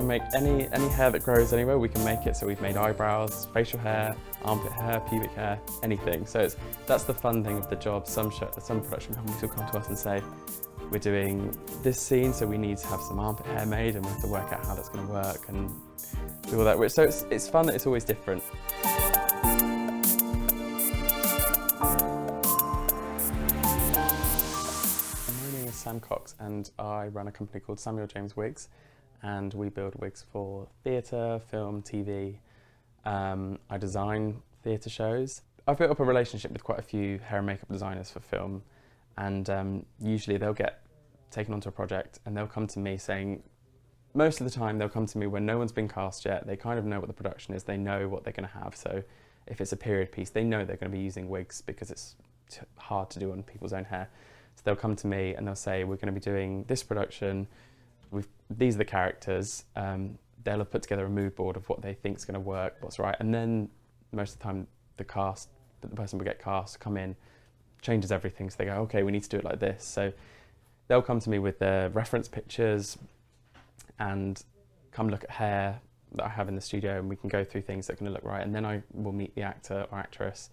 make any hair that grows anywhere, we can make it. So we've made eyebrows, facial hair, armpit hair, pubic hair, anything. So that's the fun thing of the job. Some production companies will come to us and say, we're doing this scene, so we need to have some armpit hair made, and we have to work out how that's going to work and do all that. So it's fun that it's always different. I'm Cox, and I run a company called Samuel James Wigs, and we build wigs for theatre, film, TV. I design theatre shows. I've built up a relationship with quite a few hair and makeup designers for film, and usually they'll get taken onto a project and they'll come to me saying, most of the time they'll come to me when no one's been cast yet. They kind of know what the production is, they know what they're going to have. So if it's a period piece, they know they're going to be using wigs because it's hard to do on people's own hair. So they'll come to me and they'll say, we're going to be doing this production, these are the characters. They'll have put together a mood board of what they think is going to work, what's right, and then most of the time the person will get cast, come in, changes everything, so they go, okay, we need to do it like this. So they'll come to me with their reference pictures and come look at hair that I have in the studio, and we can go through things that are going to look right, and then I will meet the actor or actress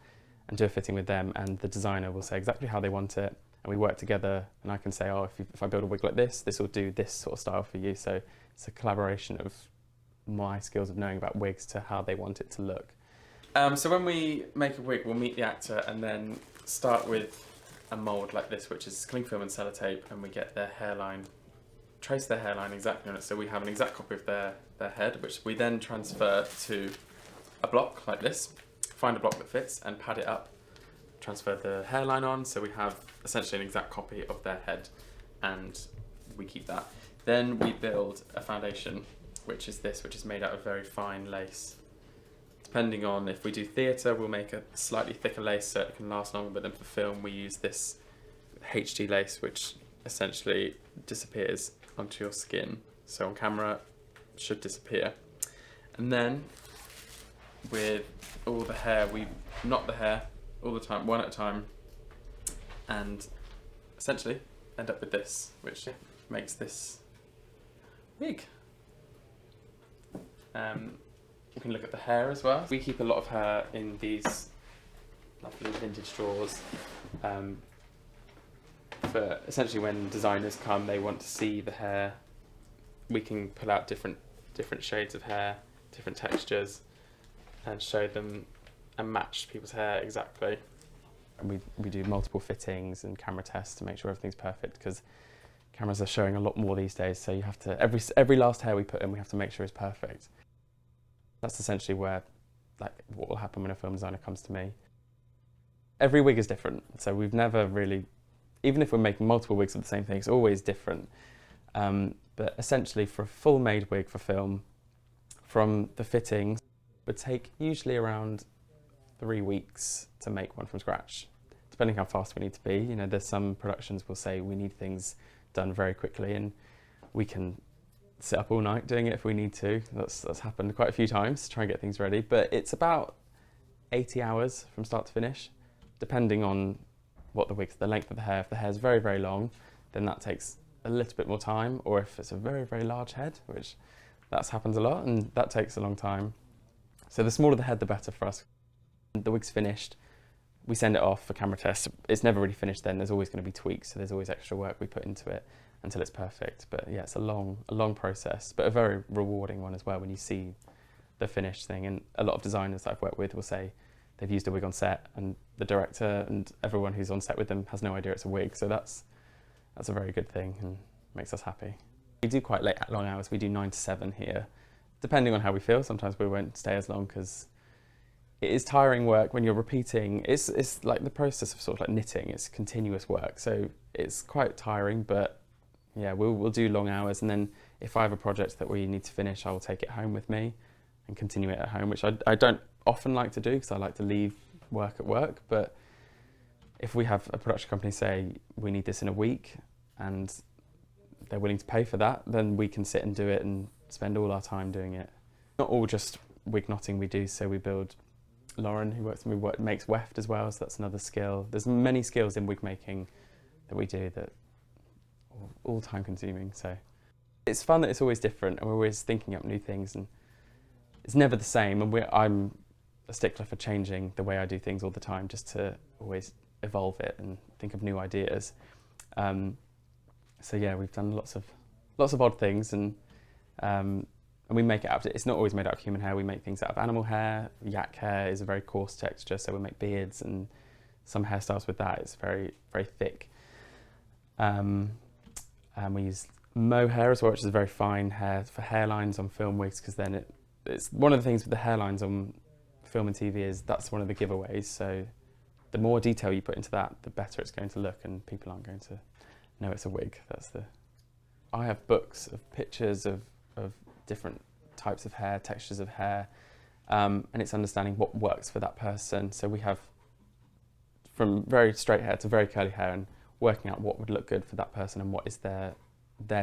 and do a fitting with them, and the designer will say exactly how they want it. And we work together, and I can say, oh, if I build a wig like this will do this sort of style for you. So it's a collaboration of my skills of knowing about wigs to how they want it to look. So when we make a wig, we'll meet the actor and then start with a mould like this, which is cling film and sellotape, and we get their hairline, trace their hairline exactly on it. So we have an exact copy of their head, which we then transfer to a block like this, find a block that fits and pad it up. Transfer the hairline on, so we have essentially an exact copy of their head, and we keep that. Then we build a foundation, which is this, which is made out of very fine lace. Depending on if we do theatre, we'll make a slightly thicker lace so it can last longer, but then for film we use this HD lace, which essentially disappears onto your skin. So on camera, it should disappear. And then with all the hair, we knot the hair all the time, one at a time, and essentially end up with this, which makes this wig. You can look at the hair as well. We keep a lot of hair in these lovely vintage drawers. For essentially when designers come, they want to see the hair. We can pull out different shades of hair, different textures, and show them and match people's hair exactly. And we do multiple fittings and camera tests to make sure everything's perfect, because cameras are showing a lot more these days, so you have to, every last hair we put in, we have to make sure it's perfect. That's essentially where, like, what will happen when a film designer comes to me. Every wig is different, so we've never really, even if we're making multiple wigs of the same thing, it's always different. But essentially for a full made wig for film, from the fittings, it would take usually around 3 weeks to make one from scratch, depending how fast we need to be. You know, there's some productions will say we need things done very quickly, and we can sit up all night doing it if we need to. That's happened quite a few times to try and get things ready, but it's about 80 hours from start to finish, depending on what the wig's, the length of the hair. If the hair's very, very long, then that takes a little bit more time, or if it's a very, very large head, which that happens a lot, and that takes a long time. So the smaller the head, the better for us. The wig's finished, we send it off for camera tests. It's never really finished then, there's always going to be tweaks, so there's always extra work we put into it until it's perfect. But yeah, it's a long process, but a very rewarding one as well when you see the finished thing. And a lot of designers that I've worked with will say they've used a wig on set, and the director and everyone who's on set with them has no idea it's a wig, so that's a very good thing and makes us happy. We do quite long hours, we do 9 to 7 here, depending on how we feel. Sometimes we won't stay as long because it is tiring work when you're repeating. It's like the process of sort of like knitting, it's continuous work, so it's quite tiring. But yeah, we'll do long hours, and then if I have a project that we need to finish, I will take it home with me and continue it at home, which I don't often like to do because I like to leave work at work. But if we have a production company say we need this in a week and they're willing to pay for that, then we can sit and do it and spend all our time doing it. Not all just wig knotting we do, so we build, Lauren, who works with me, makes weft as well, so that's another skill. There's many skills in wig making that we do that are all time consuming. So It's fun that it's always different and we're always thinking up new things, and it's never the same, and I'm a stickler for changing the way I do things all the time, just to always evolve it and think of new ideas. So yeah, we've done lots of odd things, and we make it out of, it's not always made out of human hair, we make things out of animal hair. Yak hair is a very coarse texture, so we make beards and some hairstyles with that. It's very, very thick. And we use mohair as well, which is very fine hair for hairlines on film wigs, because then it's one of the things with the hairlines on film and TV is that's one of the giveaways. So the more detail you put into that, the better it's going to look, and people aren't going to know it's a wig. I have books of pictures of different types of hair, textures of hair, and it's understanding what works for that person. So we have from very straight hair to very curly hair, and working out what would look good for that person and what is their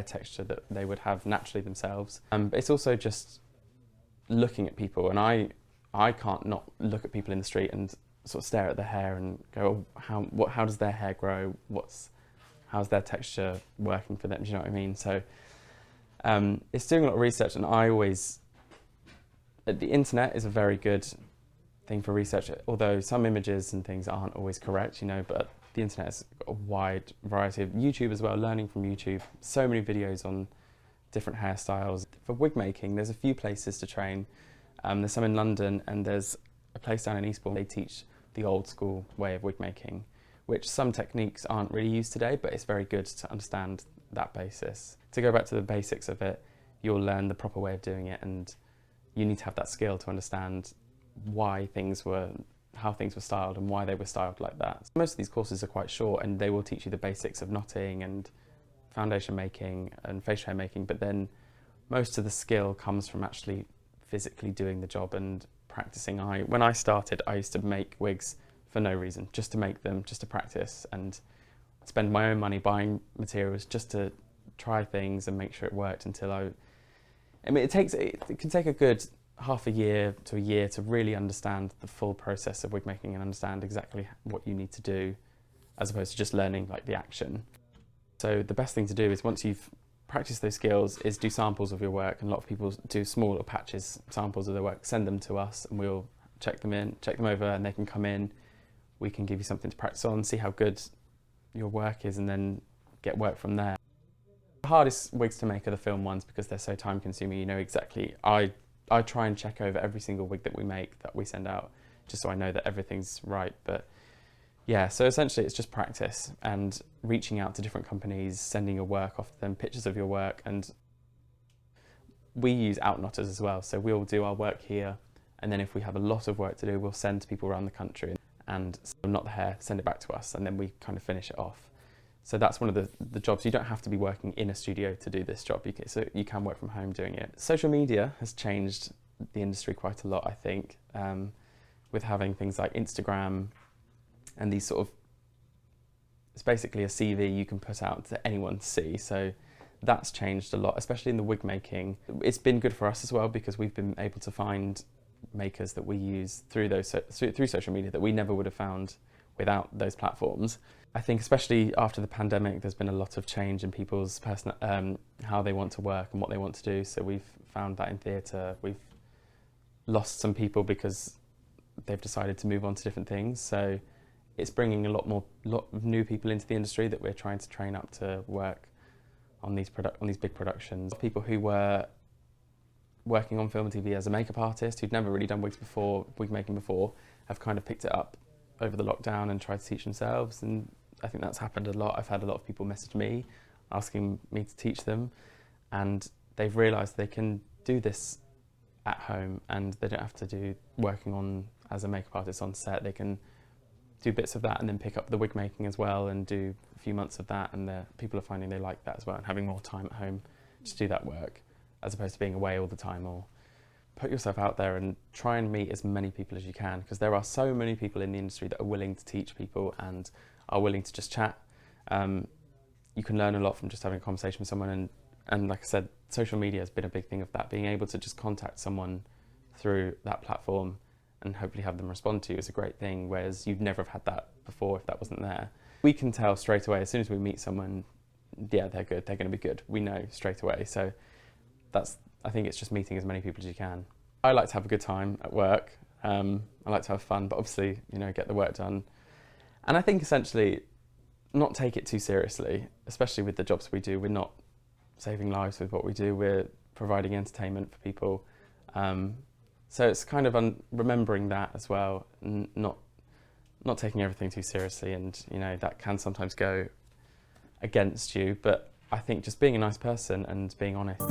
texture that they would have naturally themselves. But it's also just looking at people, and I can't not look at people in the street and sort of stare at their hair and go, oh, how does their hair grow? How's their texture working for them? Do you know what I mean? So it's doing a lot of research, and the internet is a very good thing for research, although some images and things aren't always correct, but the internet has got a wide variety of YouTube as well, learning from YouTube, so many videos on different hairstyles. For wig making, there's a few places to train. There's some in London, and there's a place down in Eastbourne. They teach the old school way of wig making, which some techniques aren't really used today, but it's very good to understand that basis. To go back to the basics of it, you'll learn the proper way of doing it, and you need to have that skill to understand how things were styled and why they were styled like that. Most of these courses are quite short, and they will teach you the basics of knotting and foundation making and facial hair making, but then most of the skill comes from actually physically doing the job and practicing. When I started, I used to make wigs for no reason, just to make them, just to practice, and spend my own money buying materials just to try things and make sure it worked until it can take a good half a year to a year to really understand the full process of wig making and understand exactly what you need to do, as opposed to just learning like the action. So the best thing to do is, once you've practiced those skills, is do samples of your work, and a lot of people do small little patches, samples of their work, send them to us, and we'll check them over, and they can come in, we can give you something to practice on, see how good your work is, and then get work from there. The hardest wigs to make are the film ones, because they're so time consuming. Exactly, I try and check over every single wig that we make, that we send out, just so I know that everything's right. But yeah, so essentially it's just practice and reaching out to different companies, sending your work off to them, pictures of your work, and we use outknotters as well. So we'll do our work here, and then if we have a lot of work to do, we'll send to people around the country and knot the hair, send it back to us, and then we kind of finish it off. So that's one of the jobs. You don't have to be working in a studio to do this job, so you can work from home doing it. Social media has changed the industry quite a lot, I think, with having things like Instagram and these sort of, it's basically a CV you can put out to anyone to see. So that's changed a lot, especially in the wig making. It's been good for us as well, because we've been able to find makers that we use through social media that we never would have found without those platforms. I think especially after the pandemic, there's been a lot of change in people's how they want to work and what they want to do. So we've found that in theatre, we've lost some people because they've decided to move on to different things. So it's bringing a lot of new people into the industry that we're trying to train up to work on these big productions. People who were working on film and TV as a makeup artist, who'd never really done wigs before, wig making before, have kind of picked it up over the lockdown and tried to teach themselves, and I think that's happened a lot. I've had a lot of people message me asking me to teach them, and they've realised they can do this at home and they don't have to do working on as a makeup artist on set. They can do bits of that and then pick up the wig making as well and do a few months of that, and people are finding they like that as well, and having more time at home to do that work as opposed to being away all the time. Or put yourself out there and try and meet as many people as you can, because there are so many people in the industry that are willing to teach people and are willing to just chat. You can learn a lot from just having a conversation with someone, and like I said, social media has been a big thing of that. Being able to just contact someone through that platform and hopefully have them respond to you is a great thing, whereas you'd never have had that before if that wasn't there. We can tell straight away, as soon as we meet someone, yeah, they're good, they're going to be good. We know straight away. So I think it's just meeting as many people as you can. I like to have a good time at work. I like to have fun, but obviously, get the work done. And I think essentially not take it too seriously, especially with the jobs we do. We're not saving lives with what we do. We're providing entertainment for people. So it's kind of remembering that as well, not taking everything too seriously. And, that can sometimes go against you. But I think just being a nice person and being honest.